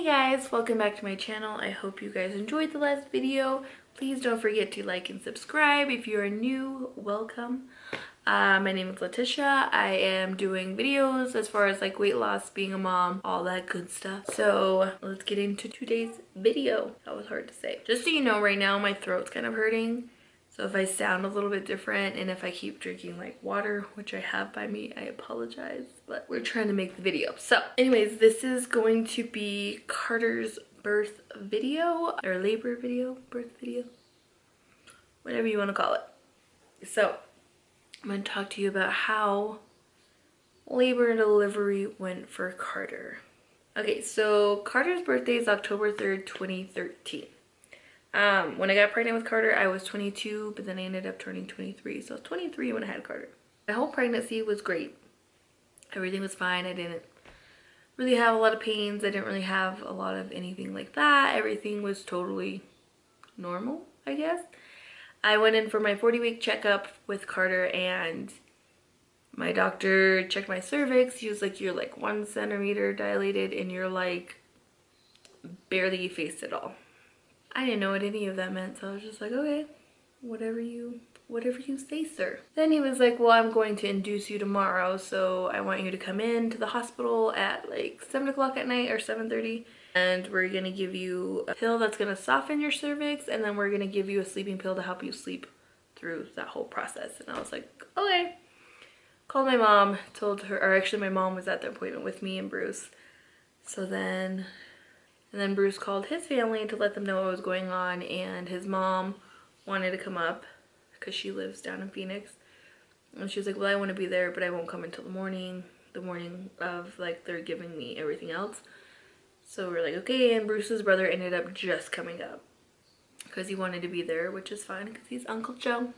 Hey guys, welcome back to my channel. I hope you guys enjoyed the last video. Please don't forget to like and subscribe. If you are new, welcome. My name is Letitia. I am doing videos as far as like weight loss, being a mom, all that good stuff. So let's get into today's video. That was hard to say. Just so you know, right now my throat's kind of hurting. So if I sound a little bit different and if I keep drinking like water, which I have by me, I apologize, but we're trying to make the video. So anyways, this is going to be Carter's birth video or labor video, birth video, whatever you want to call it. So I'm going to talk to you about how labor and delivery went for Carter. Okay, so Carter's birthday is October 3rd, 2013. When I got pregnant with Carter, I was 22, but then I ended up turning 23. So I was 23 when I had Carter. My whole pregnancy was great. Everything was fine. I didn't really have a lot of pains. I didn't really have a lot of anything like that. Everything was totally normal, I guess. I went in for my 40-week checkup with Carter and my doctor checked my cervix. He was like, you're like 1 centimeter dilated and you're like barely effaced at all. I didn't know what any of that meant, so I was just like, okay, whatever you say, sir. Then he was like, well, I'm going to induce you tomorrow, so I want you to come in to the hospital at like 7 o'clock at night or 7:30, and we're gonna give you a pill that's gonna soften your cervix, and then we're gonna give you a sleeping pill to help you sleep through that whole process. And I was like, okay. Called my mom, told her, or actually my mom was at the appointment with me and Bruce. So then Bruce called his family to let them know what was going on, and his mom wanted to come up because she lives down in Phoenix. And she was like, well, I want to be there, but I won't come until the morning of like they're giving me everything else. So we're like, okay, and Bruce's brother ended up just coming up because he wanted to be there, which is fine because he's Uncle Joe.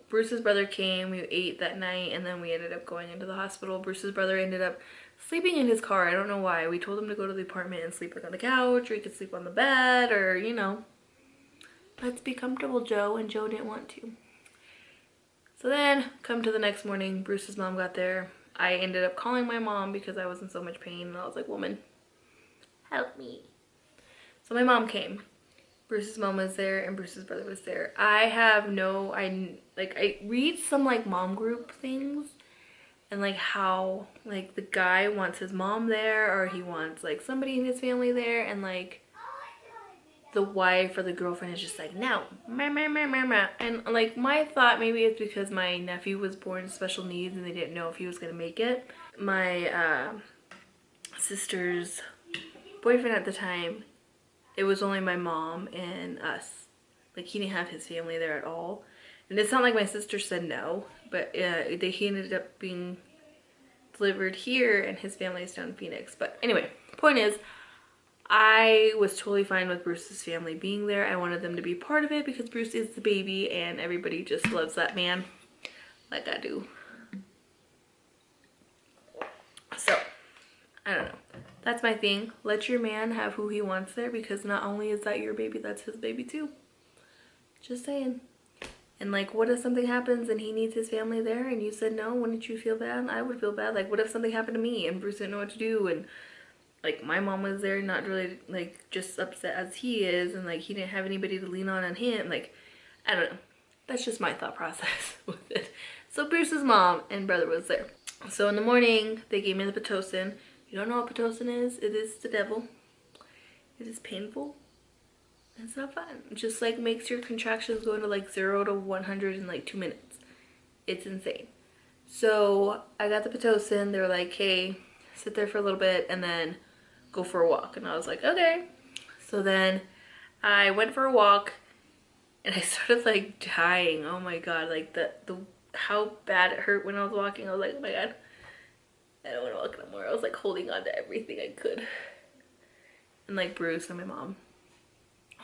Bruce's brother came, we ate that night, and then we ended up going into the hospital. Bruce's brother ended up sleeping in his car. I don't know why. We told him to go to the apartment and sleep like on the couch, or he could sleep on the bed, or you know, let's be comfortable, Joe. And Joe didn't want to. So then come to the next morning, Bruce's mom got there. I ended up calling my mom because I was in so much pain, and I was like, woman, help me. So my mom came. Bruce's mom was there and Bruce's brother was there. I read some like mom group things and like how like the guy wants his mom there, or he wants like somebody in his family there, and like the wife or the girlfriend is just like, no, meh, meh, meh, meh, meh. And like my thought, maybe it's because my nephew was born with special needs and they didn't know if he was gonna make it. My sister's boyfriend at the time, it was only my mom and us. Like he didn't have his family there at all. And it's not like my sister said no, but he ended up being delivered here and his family is down in Phoenix. But anyway, point is, I was totally fine with Bruce's family being there. I wanted them to be part of it because Bruce is the baby and everybody just loves that man like I do. So, I don't know. That's my thing. Let your man have who he wants there, because not only is that your baby, that's his baby too. Just saying. And like, what if something happens and he needs his family there and you said no? Wouldn't you feel bad? I would feel bad. Like, what if something happened to me and Bruce didn't know what to do, and like my mom was there, not really like just upset as he is, and like he didn't have anybody to lean on him. Like, I don't know. That's just my thought process with it. So Bruce's mom and brother was there. So in the morning, they gave me the Pitocin. You don't know what Pitocin is? It is the devil. It is painful. It's not fun. It just like makes your contractions go into like 0 to 100 in like 2 minutes. It's insane. So I got the Pitocin. They were like, hey, sit there for a little bit and then go for a walk. And I was like, okay. So then I went for a walk and I started like dying. Oh my god, like the how bad it hurt when I was walking. I was like, oh my god, I don't want to walk no more. I was like holding on to everything I could. And like Bruce and my mom.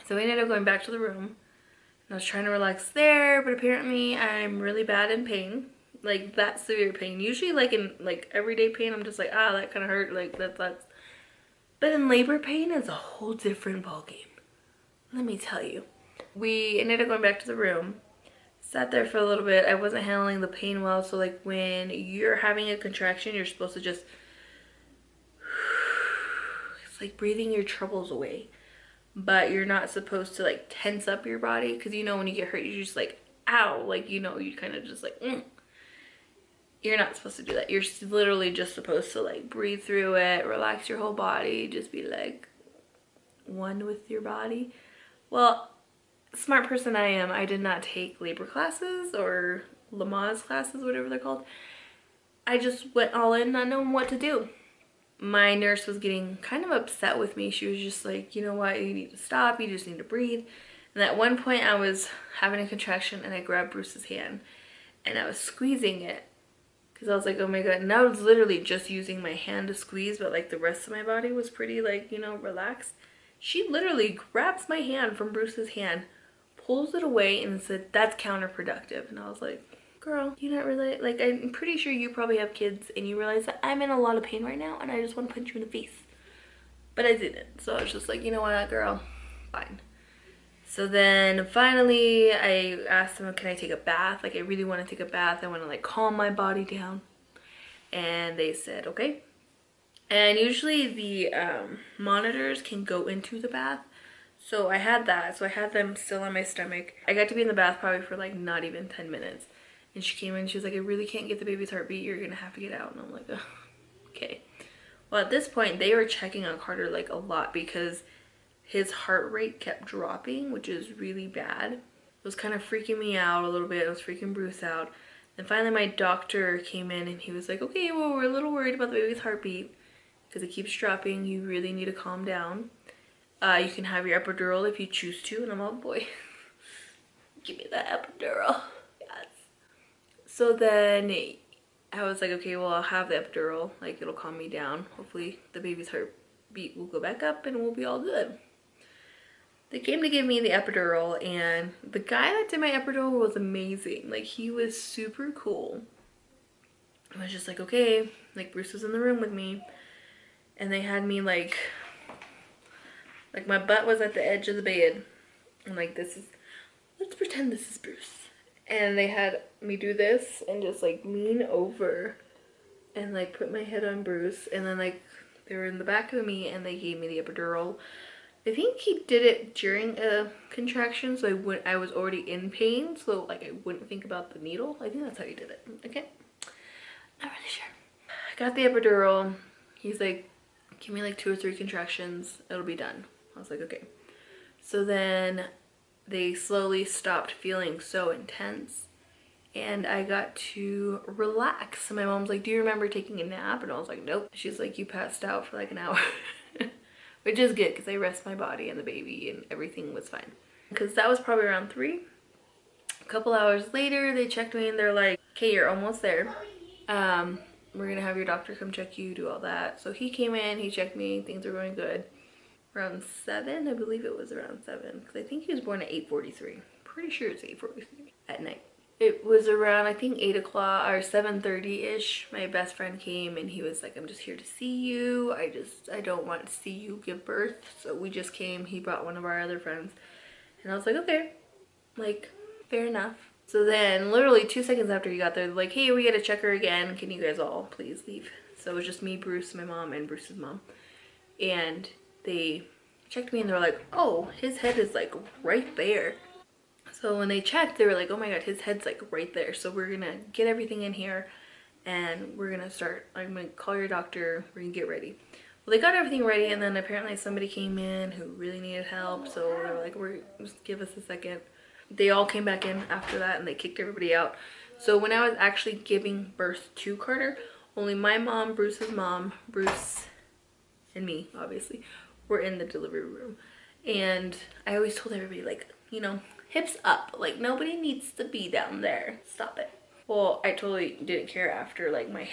So we ended up going back to the room. And I was trying to relax there, but apparently I'm really bad in pain. Like that severe pain. Usually like in like everyday pain, I'm just like, ah, that kind of hurt. Like that sucks. But in labor pain is a whole different ballgame. Let me tell you. We ended up going back to the room. Sat there for a little bit. I wasn't handling the pain well, so like when you're having a contraction, you're supposed to just like breathing your troubles away. But you're not supposed to like tense up your body, because you know when you get hurt, you're just like, ow, like, you know, you kind of just like, You're not supposed to do that. You're literally just supposed to like breathe through it, relax your whole body, just be like one with your body. Well, smart person I am, I did not take labor classes or Lamaze classes, whatever they're called. I just went all in, not knowing what to do. My nurse was getting kind of upset with me. She was just like, you know what, you need to stop, you just need to breathe. And at one point I was having a contraction and I grabbed Bruce's hand and I was squeezing it because I was like, oh my god. And I was literally just using my hand to squeeze, but like the rest of my body was pretty like, you know, relaxed. She literally grabs my hand from Bruce's hand, pulls it away, and said, that's counterproductive. And I was like, girl, you not really, like, I'm pretty sure you probably have kids and you realize that I'm in a lot of pain right now and I just want to punch you in the face. But I didn't. So I was just like, you know what, girl, fine. So then finally I asked them, can I take a bath? Like, I really want to take a bath. I want to like calm my body down. And they said, okay. And usually the monitors can go into the bath. So I had that. So I had them still on my stomach. I got to be in the bath probably for like not even 10 minutes. And she came in and she was like, I really can't get the baby's heartbeat. You're going to have to get out. And I'm like, oh, okay. Well, at this point, they were checking on Carter like a lot because his heart rate kept dropping, which is really bad. It was kind of freaking me out a little bit. It was freaking Bruce out. And finally my doctor came in and he was like, okay, well, we're a little worried about the baby's heartbeat because it keeps dropping. You really need to calm down. You can have your epidural if you choose to. And I'm like, oh boy, give me that epidural. Yes. So then I was like, okay, well, I'll have the epidural. Like, it'll calm me down. Hopefully the baby's heartbeat will go back up and we'll be all good. They came to give me the epidural, and the guy that did my epidural was amazing. Like, he was super cool. I was just like, okay, like, Bruce was in the room with me, and they had me like my butt was at the edge of the bed, and like, this is, let's pretend this is Bruce. And they had me do this and just like lean over and like put my head on Bruce, and then like they were in the back of me and they gave me the epidural. I think he did it during a contraction, so I was already in pain, so like I wouldn't think about the needle. I think that's how he did it. Okay, not really sure. I got the epidural. He's like, give me like 2 or 3 contractions, it'll be done. I was like, okay. So then they slowly stopped feeling so intense and I got to relax. And my mom's like, do you remember taking a nap? And I was like, nope. She's like, you passed out for like an hour. Which is good because I rest my body and the baby and everything was fine. Because that was probably around 3. A couple hours later, they checked me and they're like, okay, you're almost there. We're gonna have your doctor come check you, do all that. So he came in, he checked me, things were going good. Around 7, I believe it was around 7. Because I think he was born at 8:43. Pretty sure it's 8:43 at night. It was around, I think, 8 o'clock or 7:30-ish. My best friend came and he was like, I'm just here to see you. I don't want to see you give birth. So we just came. He brought one of our other friends. And I was like, okay, like, fair enough. So then literally 2 seconds after he got there, they're like, hey, we gotta check her again. Can you guys all please leave? So it was just me, Bruce, my mom, and Bruce's mom. And they checked me and they were like, oh, his head is like right there. So when they checked, they were like, oh my god, his head's like right there. So we're gonna get everything in here and we're gonna start. I'm gonna call your doctor, we're gonna get ready. Well, they got everything ready and then apparently somebody came in who really needed help. So they were like, just give us a second. They all came back in after that and they kicked everybody out. So when I was actually giving birth to Carter, only my mom, Bruce's mom, Bruce, and me, obviously, were in the delivery room. And I always told everybody, like, you know, hips up, like nobody needs to be down there, stop it. Well, I totally didn't care after like my,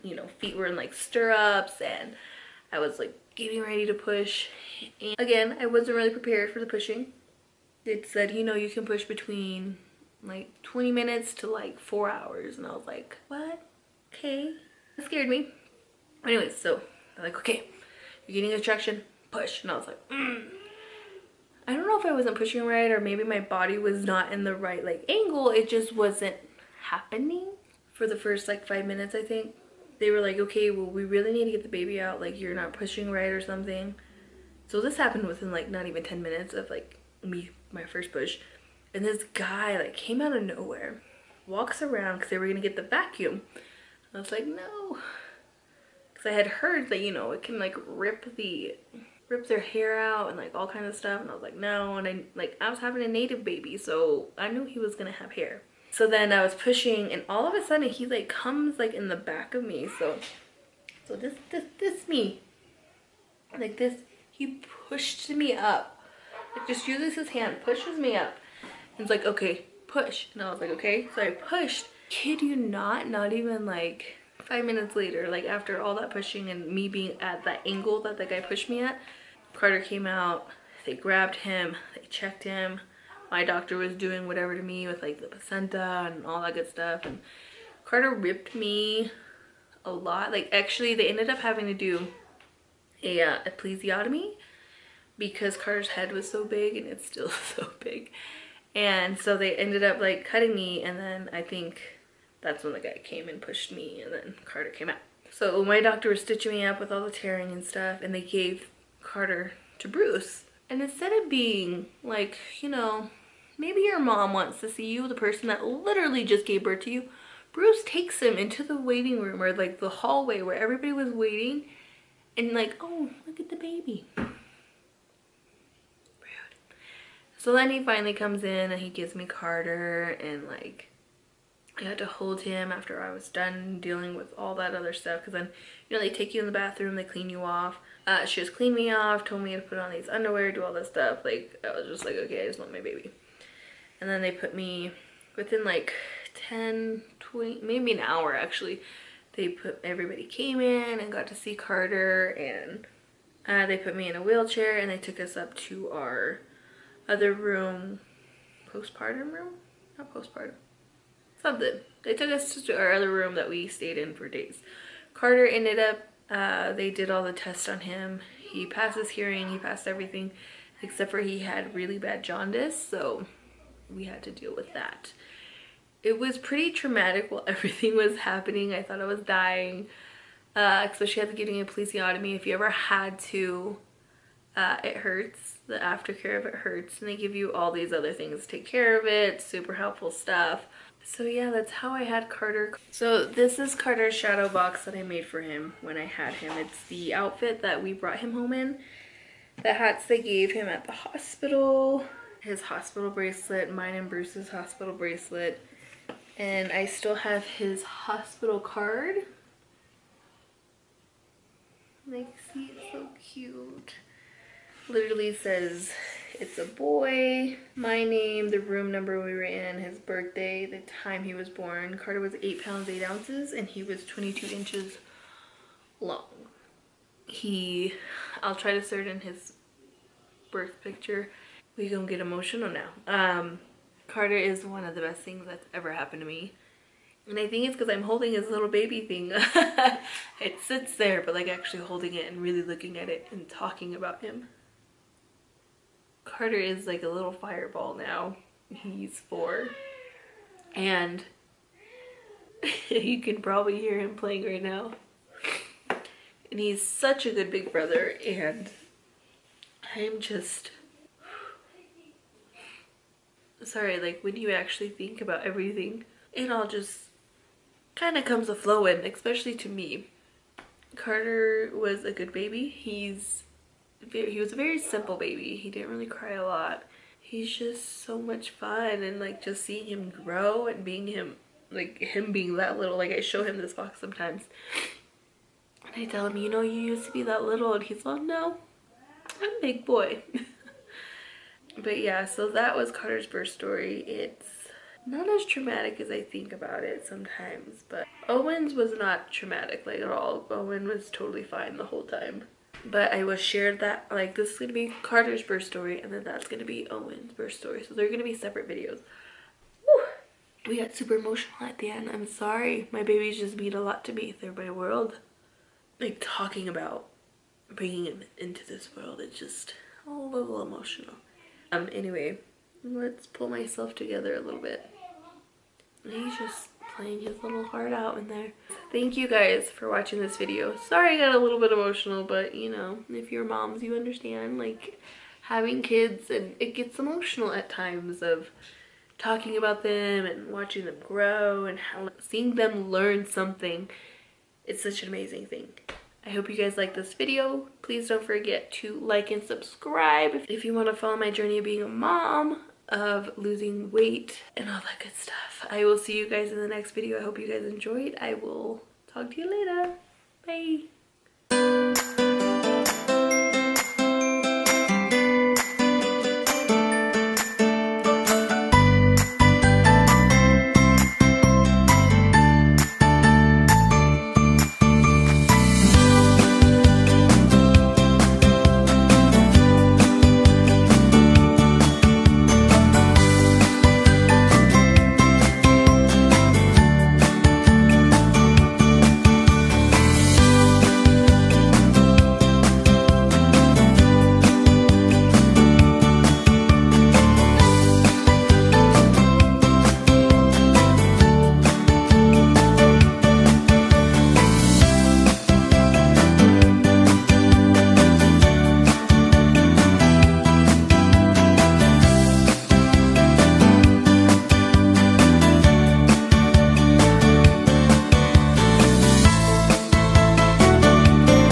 you know, feet were in like stirrups and I was like getting ready to push. And again, I wasn't really prepared for the pushing. It said, you know, you can push between like 20 minutes to like 4 hours, and I was like, what? Okay. It scared me. Anyways, so they're like, okay, you're getting a contraction, push. And I was like, I don't know if I wasn't pushing right or maybe my body was not in the right like angle. It just wasn't happening for the first like 5 minutes, I think. They were like, okay, well, we really need to get the baby out. Like, you're not pushing right or something. So this happened within like not even 10 minutes of like me, my first push. And this guy like came out of nowhere, walks around because they were gonna get the vacuum. I was like, no, because I had heard that, you know, it can like rip their hair out and like all kinds of stuff. And I was like, no. And I was having a native baby, so I knew he was gonna have hair. So then I was pushing, and all of a sudden he like comes like in the back of me. So this me, like this, he pushed me up. Like just uses his hand, pushes me up. And it's like, okay, push. And I was like, okay. So I pushed. Kid you not even like 5 minutes later, like after all that pushing and me being at that angle that the guy pushed me at, Carter came out. They grabbed him, they checked him. My doctor was doing whatever to me with like the placenta and all that good stuff. And Carter ripped me a lot. Like actually they ended up having to do a episiotomy because Carter's head was so big, and it's still so big. And so they ended up like cutting me, and then I think that's when the guy came and pushed me, and then Carter came out. So my doctor was stitching me up with all the tearing and stuff, and they gave Carter to Bruce. And instead of being like, you know, maybe your mom wants to see you, the person that literally just gave birth to you, Bruce takes him into the waiting room, or like the hallway where everybody was waiting, and like, oh, look at the baby. Rude. So then he finally comes in and he gives me Carter, and like I had to hold him after I was done dealing with all that other stuff, because then, you know, they take you in the bathroom, they clean you off. She just cleaned me off, told me to put on these underwear, do all this stuff. Like, I was just like, okay, I just want my baby. And then they put me, within like 10, 20, maybe an hour actually, everybody came in and got to see Carter, and they put me in a wheelchair, and they took us up to our other room, postpartum room? Not postpartum. Something. They took us to our other room that we stayed in for days. Carter ended up, they did all the tests on him. He passed his hearing, he passed everything, except for he had really bad jaundice, so we had to deal with that. It was pretty traumatic while everything was happening. I thought I was dying, especially after getting a episiotomy. If you ever had to, it hurts. The aftercare of it hurts, and they give you all these other things to take care of it. Super helpful stuff. So yeah, that's how I had Carter. So this is Carter's shadow box that I made for him when I had him. It's the outfit that we brought him home in. The hats they gave him at the hospital. His hospital bracelet, mine and Bruce's hospital bracelet. And I still have his hospital card. Like, see, it's so cute. Literally says it's a boy, my name, the room number we were in, his birthday, the time he was born. Carter was 8 pounds 8 ounces, and he was 22 inches long. I'll try to insert in his birth picture. We gonna get emotional now. Carter is one of the best things that's ever happened to me. And I think it's because I'm holding his little baby thing. It sits there, but like actually holding it and really looking at it and talking about him. Carter is like a little fireball now. He's 4. And you can probably hear him playing right now. And he's such a good big brother, and I'm just... sorry, like when you actually think about everything, it all just kind of comes a-flowing, especially to me. Carter was a good baby. He was a very simple baby. He didn't really cry a lot. He's just so much fun, and like just seeing him grow and being him, like him being that little. Like I show him this box sometimes and I tell him, you know, you used to be that little, and he's like, no, I'm a big boy. But yeah, so that was Carter's birth story. It's not as traumatic as I think about it sometimes, but Owen's was not traumatic like at all. Owen was totally fine the whole time. But I was shared that like this is gonna be Carter's birth story, and then that's gonna be Owen's birth story. So they're gonna be separate videos. Whew. We got super emotional at the end. I'm sorry. My babies just mean a lot to me. They're my world. Like talking about bringing him into this world, it's just a little emotional. Anyway, let's pull myself together a little bit. He's just playing his little heart out in there. Thank you guys for watching this video. Sorry I got a little bit emotional, but you know, if you're moms, you understand, like, having kids, and it gets emotional at times of talking about them and watching them grow and how seeing them learn something. It's such an amazing thing. I hope you guys like this video. Please don't forget to like and subscribe if you want to follow my journey of being a mom, of losing weight, and all that good stuff. I will see you guys in the next video. I hope you guys enjoyed. I will talk to you later. Bye.